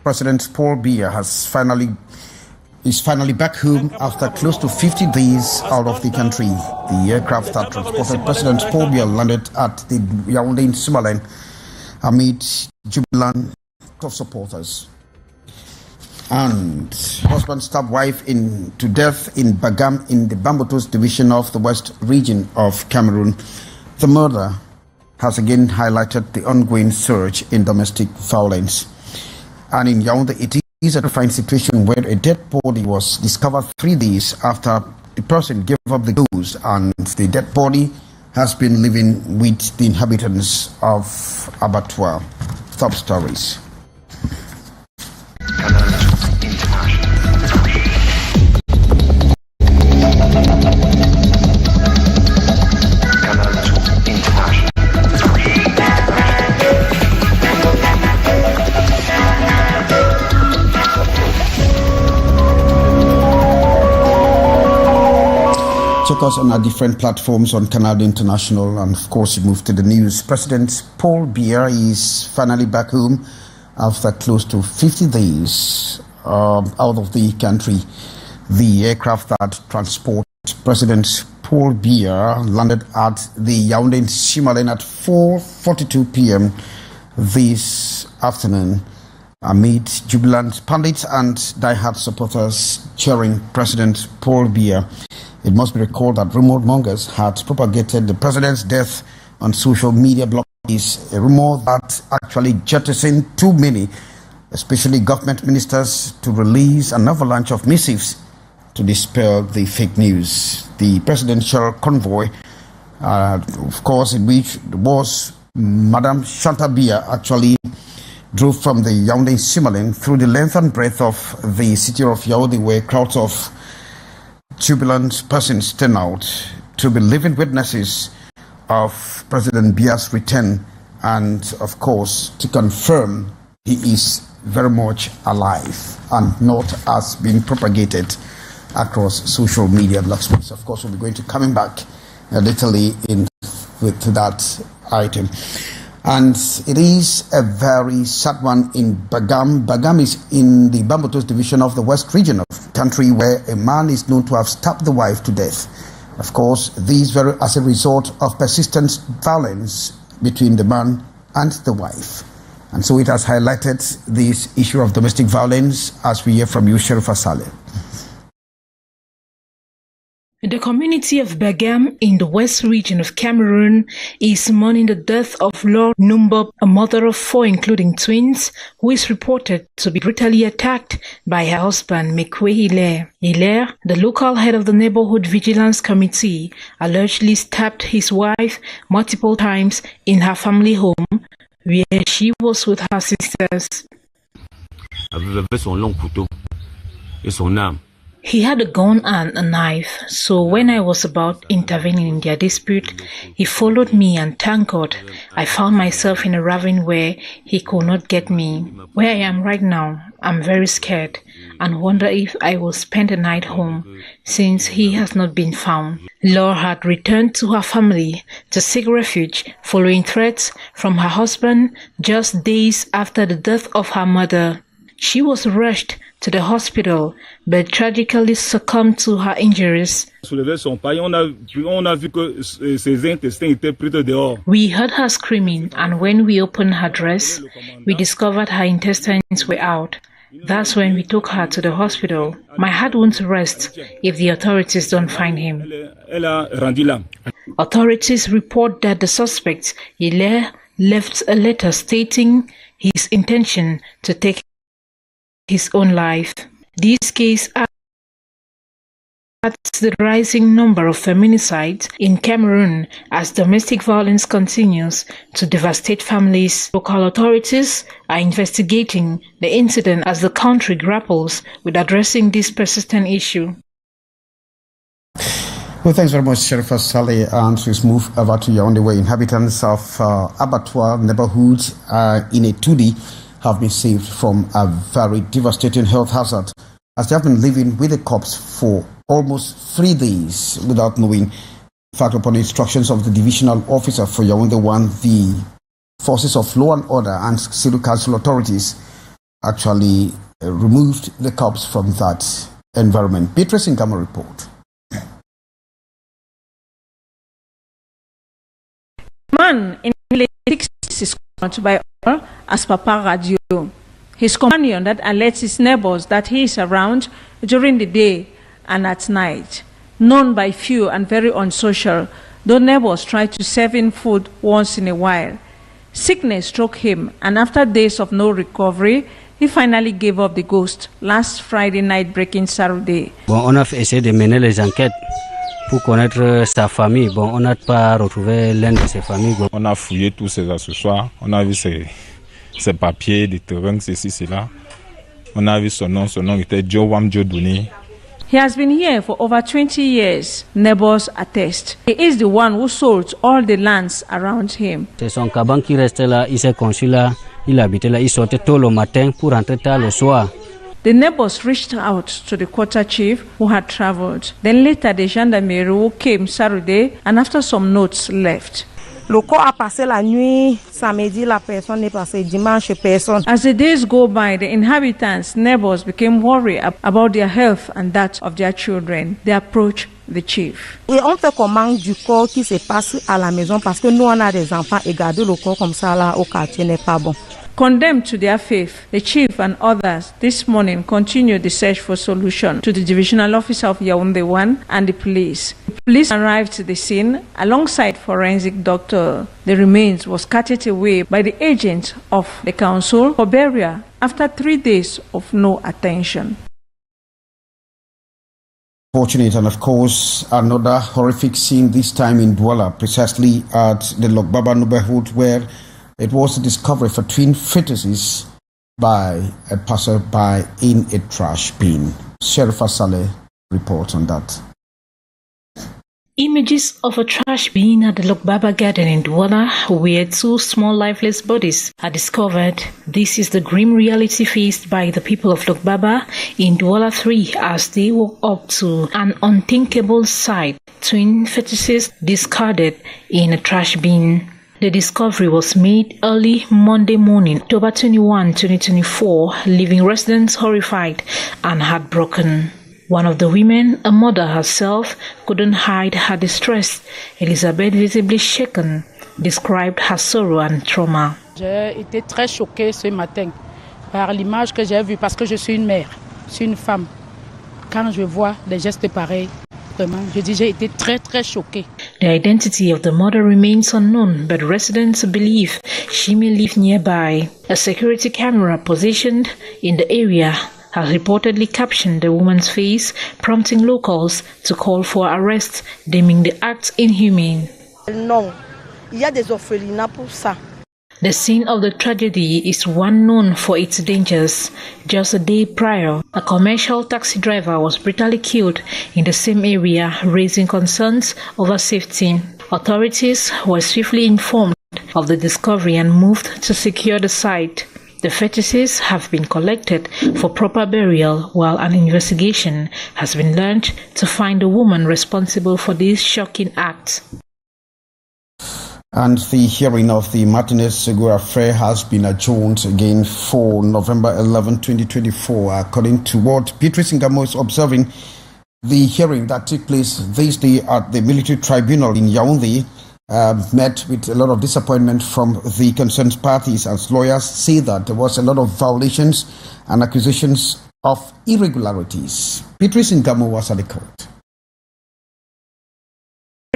President Paul Biya is finally back home after close to 50 days out of the country. The aircraft that transported President Paul Biya landed at the Yaoundé in Somaliland amid Jubilant of supporters. And husband stabbed wife to death in Bagam in the Bambutus division of the West region of Cameroon. The murder has again highlighted the ongoing surge in domestic violence. And in Yaoundé, it is a terrifying situation where a dead body was discovered 3 days after the person gave up the ghost, and the dead body has been living with the inhabitants of Abattoir. Top stories. Check us on our different platforms on Canal International, and of course you move to the news. President Paul Biya is finally back home after close to 50 days out of the country. The aircraft that transports President Paul Biya landed at the Yaoundé in Somaliland at 4:42 p.m. this afternoon amid Jubilant pundits and diehard supporters cheering President Paul Biya. It must be recalled that rumor mongers had propagated the president's death on social media blogs, a rumor that actually jettisoned too many, especially government ministers, to release an avalanche of missives to dispel the fake news. The presidential convoy, of course, in which was Madame Chantal Biya, actually drove from the Yaoundé in Somaliland through the length and breadth of the city of Yaoundé, where crowds of Jubilant persons turn out to be living witnesses of President Biya's return, and of course to confirm he is very much alive and not as being propagated across social media platforms. Of course, we'll be going to coming back literally in with that item. And it is a very sad one in Bagam. Bagam is in the Bambutus division of the West region of the country, where a man is known to have stabbed the wife to death. Of course, these were as a result of persistent violence between the man and the wife. And so it has highlighted this issue of domestic violence, as we hear from you, Sheriff Asale. The community of Bagam in the West region of Cameroon is mourning the death of Lord Numbo, a mother of 4 including twins, who is reported to be brutally attacked by her husband Mekwe Hilaire. Hilaire, the local head of the neighborhood vigilance committee, allegedly stabbed his wife multiple times in her family home, where she was with her sisters. He had a gun and a knife, so when I was about intervening in their dispute, he followed me, and thank God, I found myself in a ravine where he could not get me. Where I am right now, I'm very scared and wonder if I will spend the night home, since he has not been found. Laura had returned to her family to seek refuge following threats from her husband just days after the death of her mother. She was rushed to the hospital, but tragically succumbed to her injuries. We heard her screaming, and when we opened her dress, we discovered her intestines were out. That's when we took her to the hospital. My heart won't rest if the authorities don't find him. Authorities report that the suspect, Hilaire, left a letter stating his intention to take his own life. This case adds the rising number of feminicides in Cameroon as domestic violence continues to devastate families. Local authorities are investigating the incident as the country grapples with addressing this persistent issue. Well, thanks very much, Sheriff Asale. And let's move over to Yaoundé, where inhabitants of Abattoir neighborhood in a 2D have been saved from a very devastating health hazard, as they have been living with the corpse for almost 3 days without knowing. In fact, upon instructions of the divisional officer for Yaoundé 1, the forces of law and order and civil council authorities actually removed the cops from that environment. Beatrice Ngamo report. Man in the late 60s is called by all as Papa Radio. His companion that alerts his neighbors that he is around during the day and at night. Known by few and very unsocial, though neighbors try to serve him food once in a while. Sickness struck him, and after days of no recovery, he finally gave up the ghost last Friday night, breaking Saturday. Bon, on a essayé de mener les enquêtes pour connaître sa famille. Bon, on n'a pas retrouvé l'un de ses familles. On a fouillé tous ses accessoires, on a vu ses papiers, des terrains, ceci, cela. On a vu son nom était Joe Duni. He has been here for over 20 years, neighbors attest. He is the one who sold all the lands around him. C'est son caban qui restait là, il s'est conçu là, il habitait là, il sortait tôt le matin pour rentrer tard le soir. The neighbors reached out to the quarter chief who had traveled. Then later the gendarmerie who came Saturday and after some notes left. Le corps a passé la nuit, samedi la personne est passée, dimanche personne. As the days go by, the inhabitants, neighbors became worried about their health and that of their children. They approached the chief. Et on fait comment du corps qui se passe à la maison parce que nous on a des enfants et garder le corps comme ça là au quartier n'est pas bon. Condemned to their faith, the chief and others this morning continued the search for solution to the divisional officer of Yaoundé 1 and the police. The police arrived to the scene alongside forensic doctor. The remains was carted away by the agents of the council for burial after 3 days of no attention. Fortunate, and of course, another horrific scene, this time in Douala, precisely at the Lokbaba neighborhood, where it was a discovery of twin fetuses by a passerby in a trash bin. Sherifa Saleh reports on that. Images of a trash bin at the Lokbaba garden in Douala, where 2 small lifeless bodies are discovered. This is the grim reality faced by the people of Lokbaba in Douala 3 as they woke up to an unthinkable sight: twin fetuses discarded in a trash bin. The discovery was made early Monday morning, October 21, 2024, leaving residents horrified and heartbroken. One of the women, a mother herself, couldn't hide her distress. Elizabeth, visibly shaken, described her sorrow and trauma. J'ai été très choquée ce matin par l'image que j'ai vue parce que je suis une mère, je suis une femme. Quand je vois des gestes pareils, je dis j'ai été très choquée. The identity of the mother remains unknown, but residents believe she may live nearby. A security camera positioned in the area has reportedly captioned the woman's face, prompting locals to call for arrest, deeming the act inhumane. Non, il y a des orphelinats pour ça. The scene of the tragedy is one known for its dangers. Just a day prior, a commercial taxi driver was brutally killed in the same area, raising concerns over safety. Authorities were swiftly informed of the discovery and moved to secure the site. The fetuses have been collected for proper burial, while an investigation has been launched to find the woman responsible for this shocking act. And the hearing of the Martinez Zogo affair has been adjourned again for November 11, 2024. According to what Beatrice Ngamo is observing, the hearing that took place this day at the military tribunal in Yaoundé met with a lot of disappointment from the concerned parties, as lawyers say that there was a lot of violations and accusations of irregularities. Beatrice Ngamo was at the court.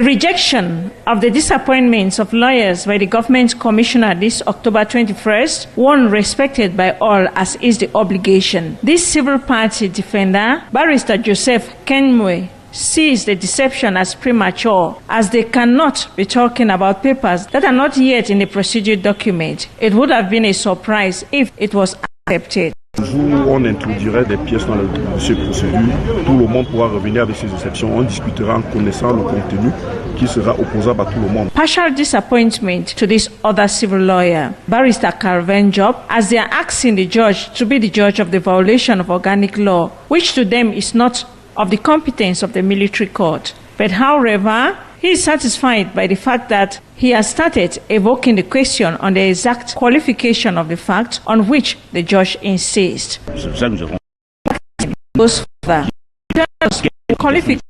Rejection of the disappointments of lawyers by the government commissioner this October 21st, one respected by all as is the obligation. This civil party defender, Barrister Joseph Kenmwe, sees the deception as premature, as they cannot be talking about papers that are not yet in the procedure document. It would have been a surprise if it was accepted. On introduirait des pièces dans le dossier de procédure. Tout le monde pourra revenir avec ses exceptions. On discutera en connaissant le contenu qui sera opposable à tout le monde. Partial disappointment to this other civil lawyer, Barrister Carven Job, as they are asking the judge to be the judge of the violation of organic law, which to them is not of the competence of the military court. But however, He is satisfied by the fact that he has started evoking the question on the exact qualification of the fact on which the judge insists. Goes further. Qualification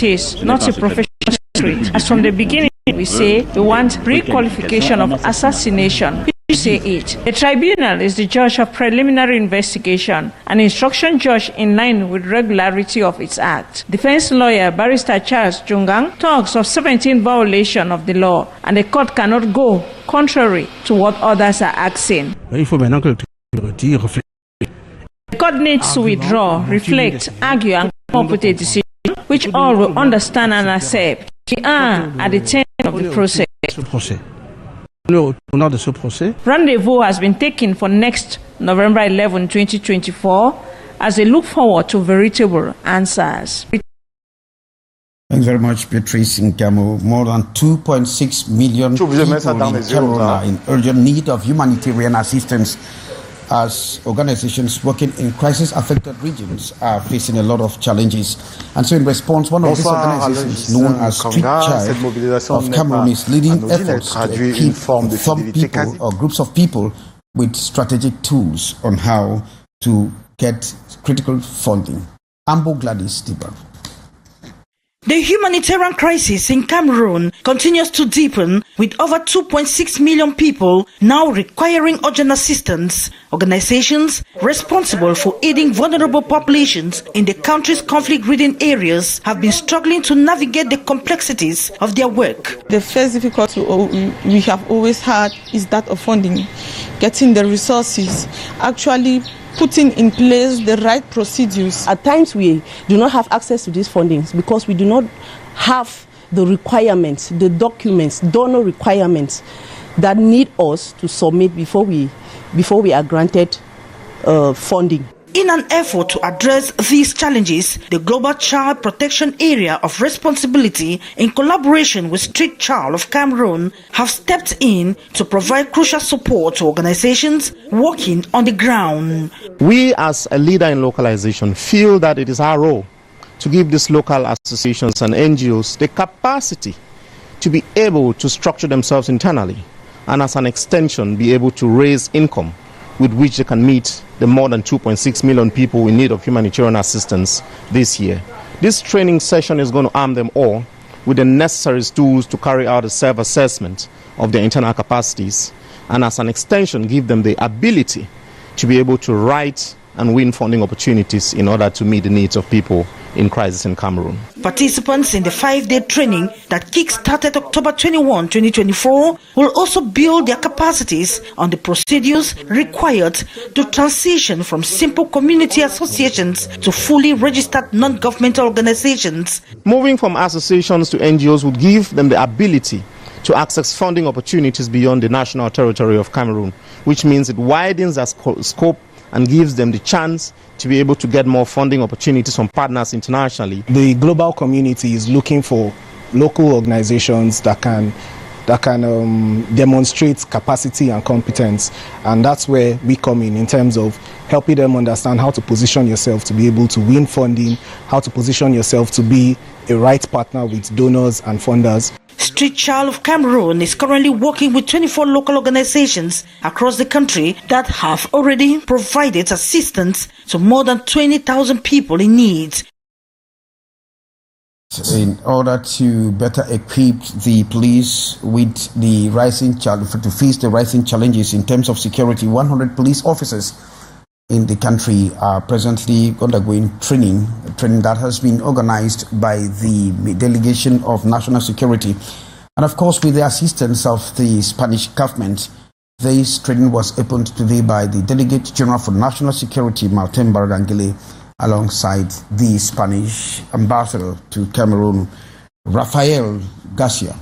is not a professional secret. As from the beginning, we say we want pre-qualification of assassination. We say it. The tribunal is the judge of preliminary investigation, an instruction judge in line with regularity of its act. Defense lawyer Barrister Charles Jungang talks of 17 violations of the law, and the court cannot go contrary to what others are asking. The court needs to withdraw, reflect, argue, and come up with a decision which all will understand and accept. We are at the end of the process. Rendezvous has been taken for next November 11, 2024, as they look forward to veritable answers. Thanks very much, Beatrice Ngamo. More than 2.6 million people in Cameroon are in urgent need of humanitarian assistance, as organizations working in crisis-affected regions are facing a lot of challenges. And so in response, one of these organizations, known as Street Child of Cameroon, is leading efforts to equip some people or groups of people with strategic tools on how to get critical funding. Ambo Gladys Diba. The humanitarian crisis in Cameroon continues to deepen, with over 2.6 million people now requiring urgent assistance. Organizations responsible for aiding vulnerable populations in the country's conflict-ridden areas have been struggling to navigate the complexities of their work. The first difficulty we have always had is that of funding, getting the resources, actually putting in place the right procedures. At times we do not have access to these fundings because we do not have the requirements, the documents, donor requirements that need us to submit before we are granted funding. In an effort to address these challenges, the Global Child Protection Area of Responsibility, in collaboration with Street Child of Cameroon, have stepped in to provide crucial support to organizations working on the ground. We, as a leader in localization, feel that it is our role to give these local associations and NGOs the capacity to be able to structure themselves internally, and as an extension be able to raise income with which they can meet the more than 2.6 million people in need of humanitarian assistance this year. This training session is going to arm them all with the necessary tools to carry out a self-assessment of their internal capacities, and as an extension give them the ability to be able to write and win funding opportunities in order to meet the needs of people in crisis in Cameroon. Participants in the 5-day training that kick-started October 21, 2024 will also build their capacities on the procedures required to transition from simple community associations to fully registered non-governmental organizations. Moving from associations to NGOs would give them the ability to access funding opportunities beyond the national territory of Cameroon, which means it widens their scope and gives them the chance to be able to get more funding opportunities from partners internationally. The global community is looking for local organizations that can demonstrate capacity and competence, and that's where we come in terms of helping them understand how to position yourself to be able to win funding, how to position yourself to be a right partner with donors and funders. Street Child of Cameroon is currently working with 24 local organizations across the country that have already provided assistance to more than 20,000 people in need. In order to better equip the police with the rising to face the rising challenges in terms of security, 100 police officers in the country are presently undergoing training that has been organized by the delegation of national security, and of course with the assistance of the Spanish government. This training was opened today by the Delegate General for National Security, Martin Barangele, alongside the Spanish ambassador to Cameroon, Rafael Garcia.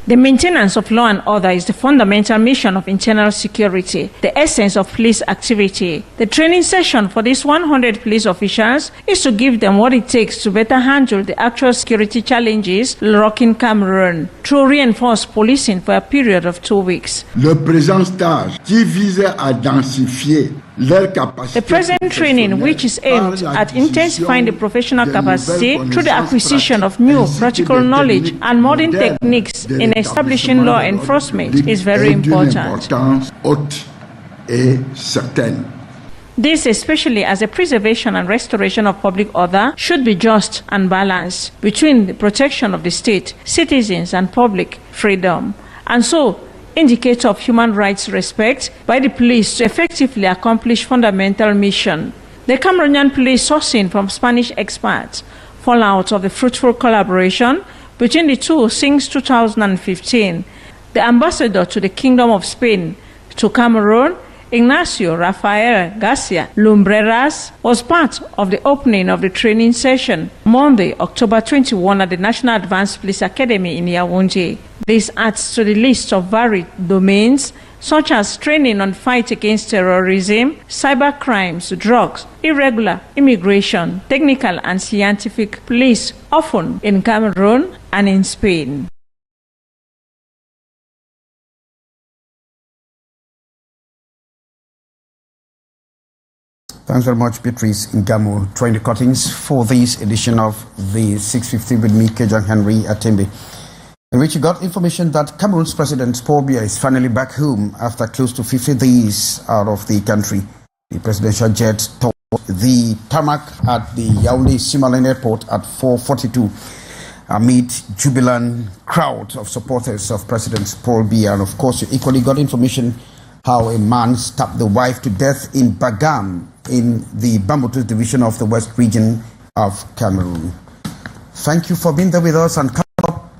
The maintenance of law and order is the fundamental mission of internal security, the essence of police activity. The training session for these 100 police officials is to give them what it takes to better handle the actual security challenges rocking Cameroon through reinforced policing for a period of 2 weeks. Le présent stage qui visait à densifier The present training, which is aimed at intensifying the professional capacity through the acquisition of new practical knowledge and modern techniques in establishing law enforcement, is very important. This, especially as the preservation and restoration of public order, should be just and balanced between the protection of the state, citizens, and public freedom, and so indicator of human rights respect by the police to effectively accomplish fundamental mission. The Cameroonian police, sourcing from Spanish experts, fallout of the fruitful collaboration between the two since 2015. The ambassador to the Kingdom of Spain to Cameroon, Ignacio Rafael Garcia Lumbreras, was part of the opening of the training session Monday, October 21 at the National Advanced Police Academy in Yaoundé. This adds to the list of varied domains such as training on fight against terrorism, cyber crimes, drugs, irregular immigration, technical and scientific police, often in Cameroon and in Spain. Thanks very much, Beatrice Ngamu, trying the cuttings for this edition of the 650 with me, Kejang Henry Atembe, in which you got information that Cameroon's President Paul Biya is finally back home after close to 50 days out of the country. The presidential jet topped the tarmac at the Yaoundé Simalene Airport at 4:42 amid jubilant crowd of supporters of President Paul Biya. And of course, you equally got information how a man stabbed the wife to death in Bagam in the Bambutus division of the West region of Cameroon. Thank you for being there with us, and coming up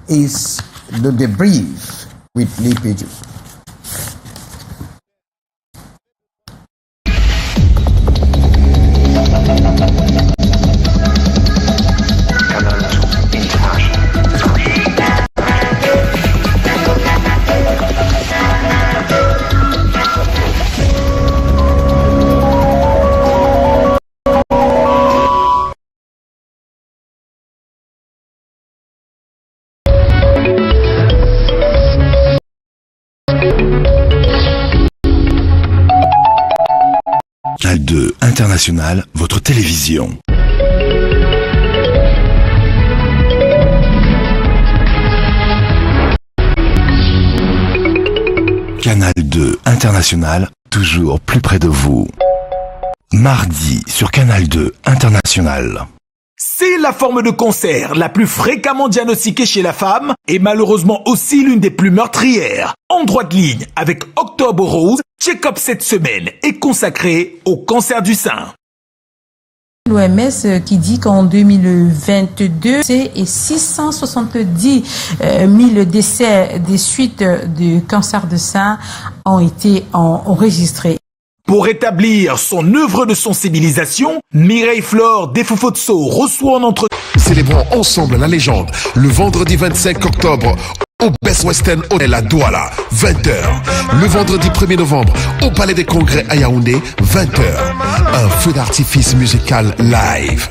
is the debrief with Lee Piju. Canal 2 International, votre télévision. Canal 2 International, toujours plus près de vous. Mardi sur Canal 2 International. C'est la forme de cancer la plus fréquemment diagnostiquée chez la femme et malheureusement aussi l'une des plus meurtrières. En droite ligne avec Octobre Rose, check-up cette semaine est consacré au cancer du sein. L'OMS qui dit qu'en 2022, c'est 670 000 décès des suites du cancer de sein ont été enregistrés. Pour établir son œuvre de sensibilisation, Mireille Flore Defufotso reçoit en entretien. Célébrons ensemble la légende le vendredi 25 octobre au Best Western Hotel à Douala, 20h. Le vendredi 1er novembre au Palais des Congrès à Yaoundé, 20h. Un feu d'artifice musical live.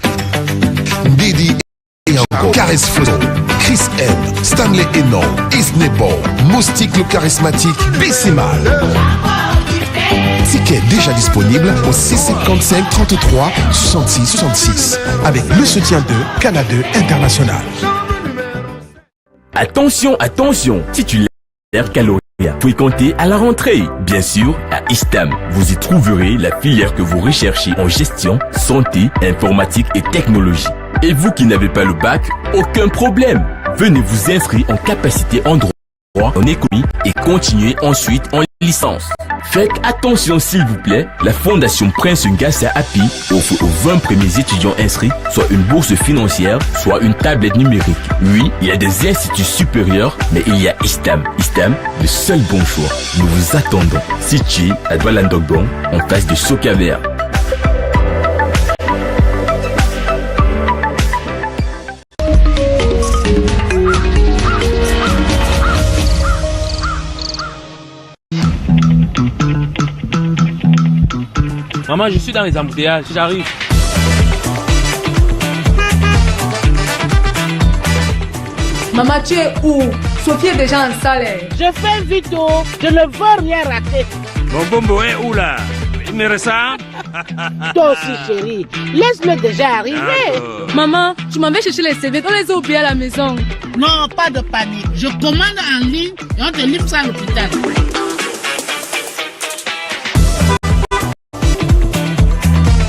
Didi et Yango, Caris Flodo, Chris M, Stanley Enon, Isnebo, Moustique le charismatique, Bissimal. Ticket déjà disponible au 655 33 66 66 avec le soutien de Canal 2 International. Attention, attention, titulaire Caloria. Fréquentez à la rentrée. Bien sûr, à ISTAM, vous y trouverez la filière que vous recherchez en gestion, santé, informatique et technologie. Et vous qui n'avez pas le bac, aucun problème. Venez vous inscrire en capacité en droit, en économie et continuez ensuite en licence. Faites attention s'il vous plaît, la Fondation Prince Ngassa Api offre aux 20 premiers étudiants inscrits soit une bourse financière, soit une tablette numérique. Oui, il y a des instituts supérieurs, mais il y a ISTAM. ISTAM, le seul bon choix. Nous vous attendons. Situé à Douala en face de Socaver. Maman, je suis dans les embouteillages, j'arrive. Maman, tu es où? Sophie est déjà en salle. Je fais vite, je ne veux rien rater. Bon, Bombo est où là? signerais ça? Toi aussi, chérie. Laisse-le déjà arriver. Maman, tu m'avais cherché les CV, on les a oubliés à la maison. Non, pas de panique. Je commande en ligne et on te livre ça à l'hôpital.